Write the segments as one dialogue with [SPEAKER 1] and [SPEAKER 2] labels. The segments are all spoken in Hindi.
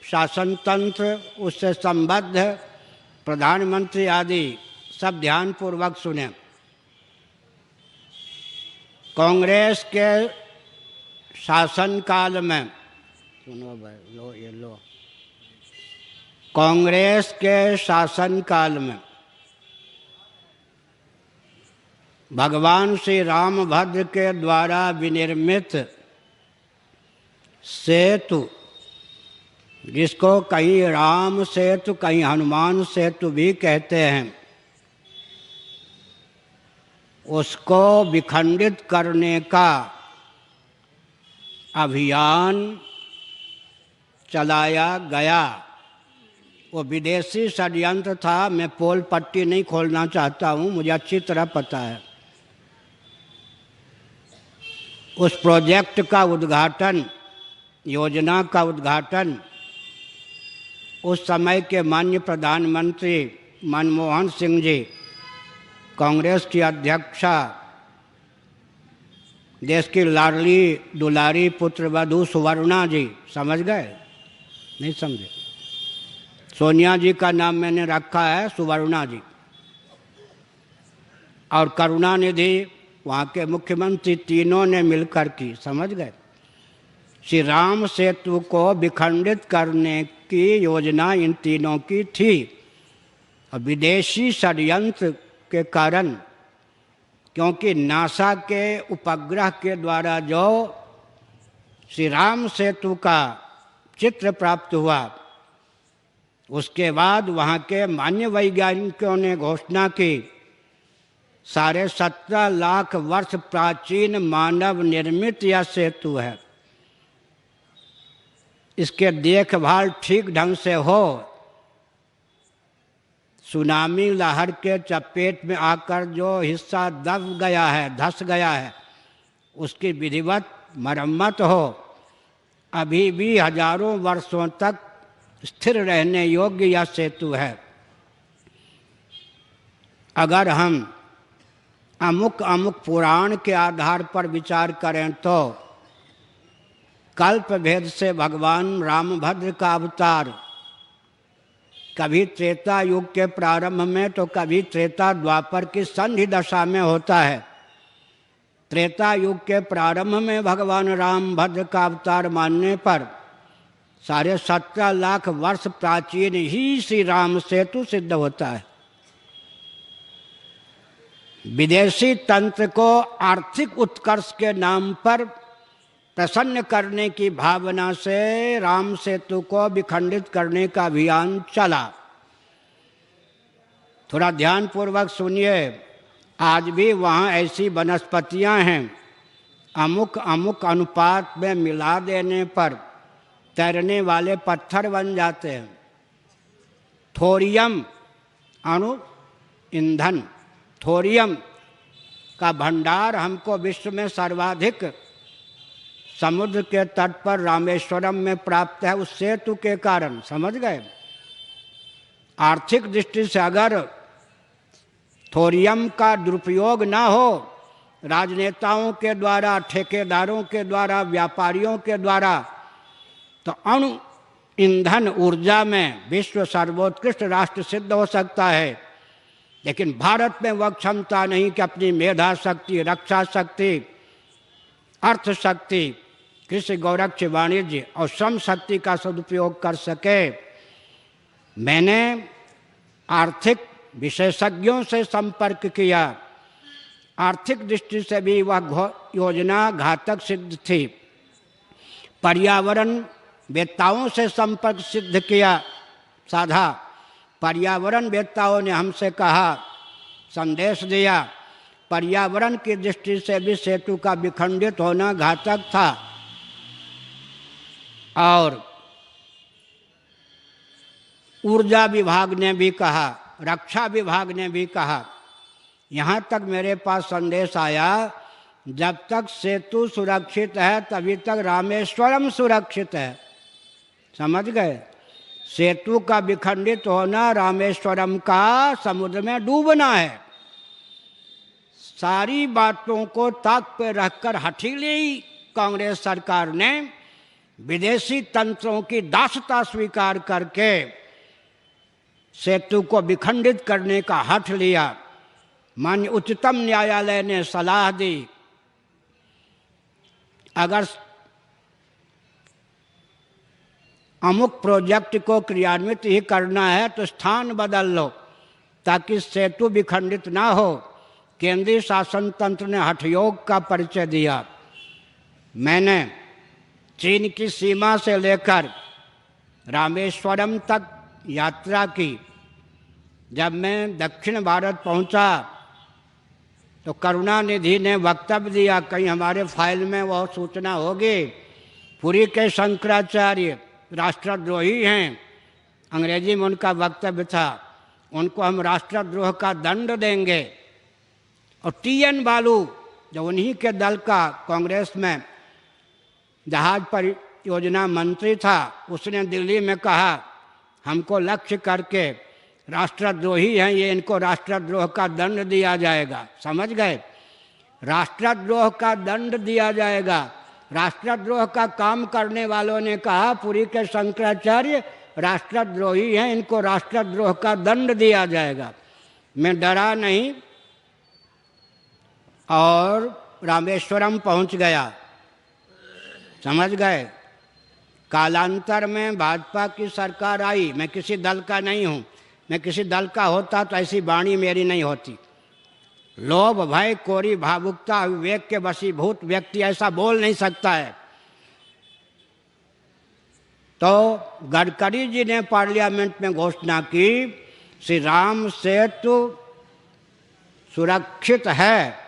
[SPEAKER 1] शासन तंत्र, उससे संबद्ध प्रधानमंत्री आदि सब ध्यानपूर्वक सुने। कांग्रेस के शासनकाल में, सुनो भाई, लो ये लो, कांग्रेस के शासनकाल में भगवान श्री रामभद्र के द्वारा विनिर्मित सेतु, जिसको कहीं राम सेतु कहीं हनुमान सेतु भी कहते हैं, उसको विखंडित करने का अभियान चलाया गया। वो विदेशी षड्यंत्र था। मैं पोल पट्टी नहीं खोलना चाहता हूँ, मुझे अच्छी तरह पता है। उस प्रोजेक्ट का उद्घाटन, योजना का उद्घाटन उस समय के माननीय प्रधानमंत्री मनमोहन सिंह जी, कांग्रेस की अध्यक्षा, देश की लाडली दुलारी पुत्रवधू सुवर्णा जी, समझ गए? नहीं समझे? सोनिया जी का नाम मैंने रखा है सुवर्णा जी, और करुणानिधि वहाँ के मुख्यमंत्री, तीनों ने मिलकर की, समझ गए? श्री राम सेतु को विखंडित करने की योजना इन तीनों की थी, और विदेशी षड्यंत्र के कारण, क्योंकि नासा के उपग्रह के द्वारा जो श्री राम सेतु का चित्र प्राप्त हुआ, उसके बाद वहाँ के मान्य वैज्ञानिकों ने घोषणा की 17.5 लाख वर्ष प्राचीन मानव निर्मित यह सेतु है। इसके देखभाल ठीक ढंग से हो, सुनामी लहर के चपेट में आकर जो हिस्सा दब गया है, धंस गया है, उसकी विधिवत मरम्मत हो, अभी भी हजारों वर्षों तक स्थिर रहने योग्य यह सेतु है। अगर हम अमुक अमुक पुराण के आधार पर विचार करें तो कल्प भेद से भगवान रामभद्र का अवतार कभी त्रेता युग के प्रारंभ में तो कभी त्रेता द्वापर की संधि दशा में होता है। त्रेता युग के प्रारंभ में भगवान रामभद्र का अवतार मानने पर 17.5 लाख वर्ष प्राचीन ही श्री राम सेतु सिद्ध होता है। विदेशी तंत्र को आर्थिक उत्कर्ष के नाम पर प्रसन्न करने की भावना से राम सेतु को विखंडित करने का अभियान चला। थोड़ा ध्यानपूर्वक सुनिए। आज भी वहाँ ऐसी वनस्पतियाँ हैं, अमुक अमुक अनुपात में मिला देने पर तैरने वाले पत्थर बन जाते हैं। थोरियम अणु ईंधन, थोरियम का भंडार हमको विश्व में सर्वाधिक समुद्र के तट पर रामेश्वरम में प्राप्त है, उस सेतु के कारण, समझ गए? आर्थिक दृष्टि से अगर थोरियम का दुरुपयोग ना हो, राजनेताओं के द्वारा, ठेकेदारों के द्वारा, व्यापारियों के द्वारा, तो अणु ईंधन ऊर्जा में विश्व सर्वोत्कृष्ट राष्ट्र सिद्ध हो सकता है। लेकिन भारत में वह क्षमता नहीं कि अपनी मेधा शक्ति, रक्षा शक्ति, अर्थ शक्ति, कृषि गौरक्ष, वाणिज्य और श्रम शक्ति का सदुपयोग कर सके। मैंने आर्थिक विशेषज्ञों से संपर्क किया। आर्थिक दृष्टि से भी वह योजना घातक सिद्ध थी। पर्यावरण वेत्ताओं से संपर्क सिद्ध किया, साधा। पर्यावरण वेत्ताओं ने हमसे कहा, संदेश दिया, पर्यावरण की दृष्टि से भी सेतु का विखंडित होना घातक था। और ऊर्जा विभाग ने भी कहा, रक्षा विभाग ने भी कहा। यहाँ तक मेरे पास संदेश आया, जब तक सेतु सुरक्षित है तभी तक रामेश्वरम सुरक्षित है। समझ गए? सेतु का विखंडित होना रामेश्वरम का समुद्र में डूबना है। सारी बातों को ताक पे रखकर हठीली कांग्रेस सरकार ने विदेशी तंत्रों की दासता स्वीकार करके सेतु को विखंडित करने का हठ लिया। माननीय उच्चतम न्यायालय ने सलाह दी, अगर अमुक प्रोजेक्ट को क्रियान्वित ही करना है तो स्थान बदल लो ताकि सेतु विखंडित ना हो। केंद्रीय शासन तंत्र ने हठयोग का परिचय दिया। मैंने चीन की सीमा से लेकर रामेश्वरम तक यात्रा की। जब मैं दक्षिण भारत पहुंचा तो करुणानिधि ने वक्तव्य दिया, कहीं हमारे फाइल में वह सूचना होगी, पुरी के शंकराचार्य राष्ट्रद्रोही हैं, अंग्रेजी में उनका वक्तव्य था, उनको हम राष्ट्रद्रोह का दंड देंगे। और टी.एन. बालू जो उन्हीं के दल का कांग्रेस में जहाज परियोजना मंत्री था, उसने दिल्ली में कहा हमको लक्ष्य करके राष्ट्रद्रोही हैं ये, इनको राष्ट्रद्रोह का दंड दिया जाएगा। समझ गए? राष्ट्रद्रोह का दंड दिया जाएगा। राष्ट्रद्रोह का काम करने वालों ने कहा पुरी के शंकराचार्य राष्ट्रद्रोही हैं, इनको राष्ट्रद्रोह का दंड दिया जाएगा। मैं डरा नहीं और रामेश्वरम पहुंच गया। समझ गए? कालांतर में भाजपा की सरकार आई। मैं किसी दल का नहीं हूँ, मैं किसी दल का होता तो ऐसी वाणी मेरी नहीं होती। लोभ भय कोरी भावुकता विवेक के वशीभूत व्यक्ति ऐसा बोल नहीं सकता है। तो गडकरी जी ने पार्लियामेंट में घोषणा की श्री राम सेतु सुरक्षित है,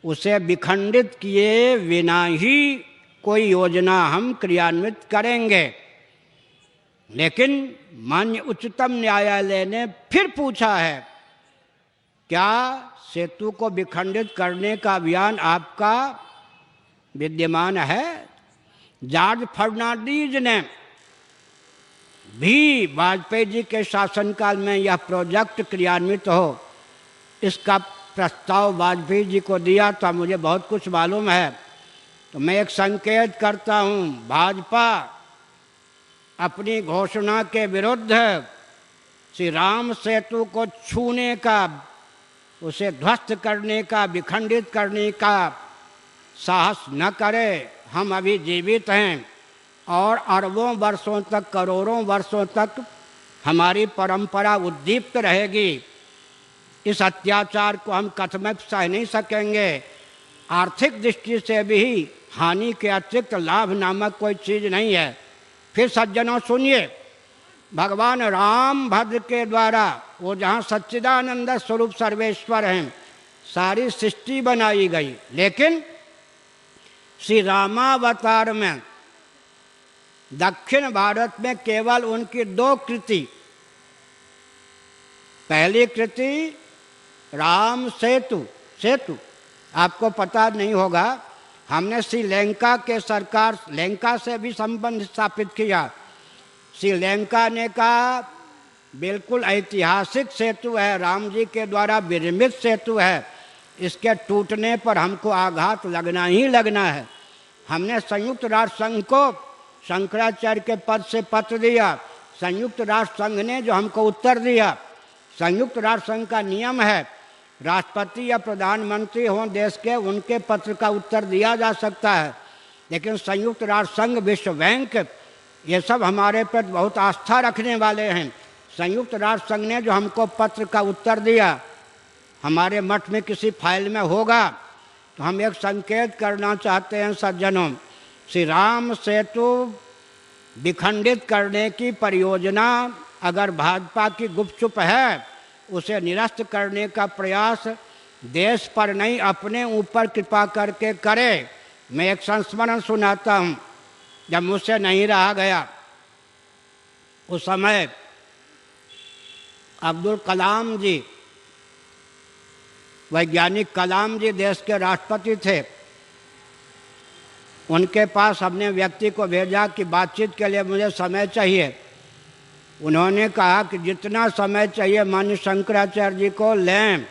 [SPEAKER 1] उसे विखंडित किए बिना ही कोई योजना हम क्रियान्वित करेंगे। लेकिन माननीय उच्चतम न्यायालय ने फिर पूछा है, क्या सेतु को विखंडित करने का अभियान आपका विद्यमान है? जॉर्ज फर्नांडीज ने भी वाजपेयी जी के शासनकाल में यह प्रोजेक्ट क्रियान्वित हो, इसका प्रस्ताव वाजपेयी जी को दिया था। मुझे बहुत कुछ मालूम है। तो मैं एक संकेत करता हूँ, भाजपा अपनी घोषणा के विरुद्ध श्री राम सेतु को छूने का, उसे ध्वस्त करने का, विखंडित करने का साहस न करे। हम अभी जीवित हैं और अरबों वर्षों तक, करोड़ों वर्षों तक हमारी परंपरा उद्दीप्त रहेगी। इस अत्याचार को हम कथमत सह नहीं सकेंगे। आर्थिक दृष्टि से भी हानि के अतिरिक्त लाभ नामक कोई चीज़ नहीं है। फिर सज्जनों सुनिए, भगवान राम भद्र के द्वारा, वो जहाँ सच्चिदानंद स्वरूप सर्वेश्वर हैं, सारी सृष्टि बनाई गई। लेकिन श्री रामावतार में दक्षिण भारत में केवल उनकी दो कृति, पहली कृति राम सेतु, आपको पता नहीं होगा, हमने श्रीलंका के सरकार, लंका से भी संबंध स्थापित किया। श्रीलंका ने कहा बिल्कुल ऐतिहासिक सेतु है, राम जी के द्वारा निर्मित सेतु है, इसके टूटने पर हमको आघात लगना ही लगना है। हमने संयुक्त राष्ट्र संघ को शंकराचार्य के पद से पत्र दिया। संयुक्त राष्ट्र संघ ने जो हमको उत्तर दिया, संयुक्त राष्ट्र संघ का नियम है राष्ट्रपति या प्रधानमंत्री हों देश के, उनके पत्र का उत्तर दिया जा सकता है। लेकिन संयुक्त राष्ट्र संघ, विश्व बैंक, ये सब हमारे पर बहुत आस्था रखने वाले हैं। संयुक्त राष्ट्र संघ ने जो हमको पत्र का उत्तर दिया, हमारे मठ में किसी फाइल में होगा, तो हम एक संकेत करना चाहते हैं सज्जनों, श्री राम सेतु विखंडित करने की परियोजना अगर भाजपा की गुपचुप है, उसे निरस्त करने का प्रयास देश पर नहीं अपने ऊपर कृपा करके करे। मैं एक संस्मरण सुनाता हूँ, जब मुझसे नहीं रहा गया, उस समय अब्दुल कलाम जी, वैज्ञानिक कलाम जी देश के राष्ट्रपति थे। उनके पास हमने व्यक्ति को भेजा कि बातचीत के लिए मुझे समय चाहिए। उन्होंने कहा कि जितना समय चाहिए माननीय शंकराचार्य जी को लें,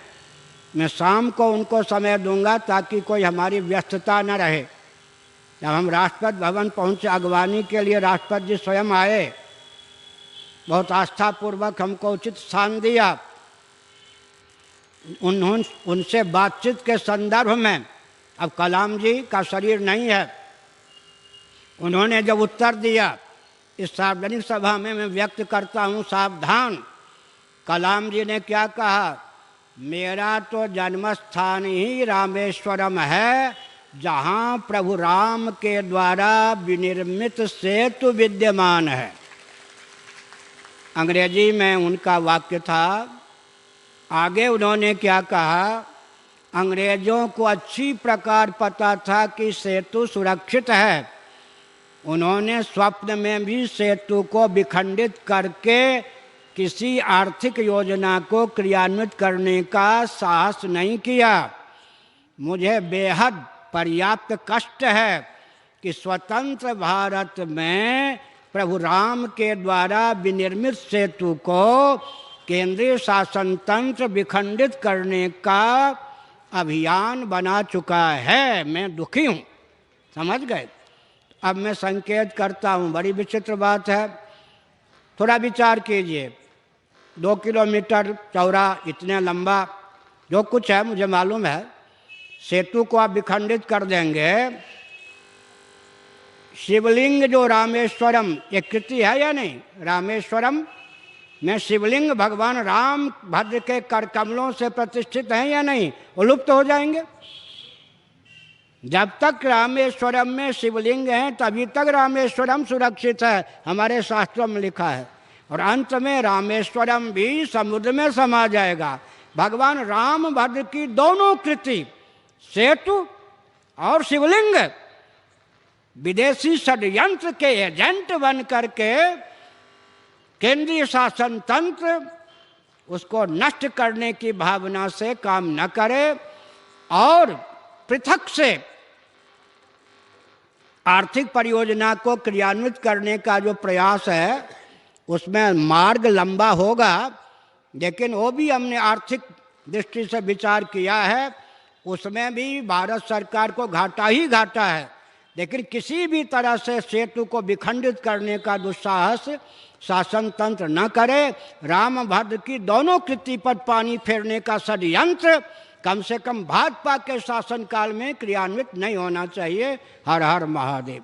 [SPEAKER 1] मैं शाम को उनको समय दूंगा ताकि कोई हमारी व्यस्तता न रहे। जब हम राष्ट्रपति भवन पहुँचे अगवानी के लिए, राष्ट्रपति जी स्वयं आए, बहुत आस्थापूर्वक हमको उचित स्थान दिया। उनसे बातचीत के संदर्भ में, अब कलाम जी का शरीर नहीं है, उन्होंने जब उत्तर दिया इस सार्वजनिक सभा में मैं व्यक्त करता हूँ सावधान। कलाम जी ने क्या कहा, मेरा तो जन्म स्थान ही रामेश्वरम है, जहाँ प्रभु राम के द्वारा विनिर्मित सेतु विद्यमान है। अंग्रेजी में उनका वाक्य था। आगे उन्होंने क्या कहा, अंग्रेज़ों को अच्छी प्रकार पता था कि सेतु सुरक्षित है। उन्होंने स्वप्न में भी सेतु को विखंडित करके किसी आर्थिक योजना को क्रियान्वित करने का साहस नहीं किया। मुझे बेहद पर्याप्त कष्ट है कि स्वतंत्र भारत में प्रभु राम के द्वारा विनिर्मित सेतु को केंद्रीय शासन तंत्र विखंडित करने का अभियान बना चुका है। मैं दुखी हूँ। समझ गए? अब मैं संकेत करता हूँ, बड़ी विचित्र बात है, थोड़ा विचार कीजिए। 2 किलोमीटर चौड़ा, इतने लंबा जो कुछ है मुझे मालूम है, सेतु को आप विखंडित कर देंगे। शिवलिंग जो रामेश्वरम, एक कृति है या नहीं, रामेश्वरम में शिवलिंग भगवान राम भद्र के कर कमलों से प्रतिष्ठित हैं या नहीं, वो लुप्त हो जाएंगे। जब तक रामेश्वरम में शिवलिंग हैं तभी तक रामेश्वरम सुरक्षित है, हमारे शास्त्रों में लिखा है। और अंत में रामेश्वरम भी समुद्र में समा जाएगा। भगवान राम भद्र की दोनों कृति, सेतु और शिवलिंग, विदेशी षड्यंत्र के एजेंट बन करके केंद्रीय शासन तंत्र उसको नष्ट करने की भावना से काम न करे और पृथक से आर्थिक परियोजना को क्रियान्वित करने का जो प्रयास है उसमें मार्ग लंबा होगा, लेकिन वो भी हमने आर्थिक दृष्टि से विचार किया है, उसमें भी भारत सरकार को घाटा ही घाटा है। लेकिन किसी भी तरह से सेतु को विखंडित करने का दुस्साहस शासन तंत्र न करे। राम भद्र की दोनों कृति पर पानी फेरने का षड्यंत्र कम से कम भाजपा के शासनकाल में क्रियान्वित नहीं होना चाहिए। हर हर महादेव।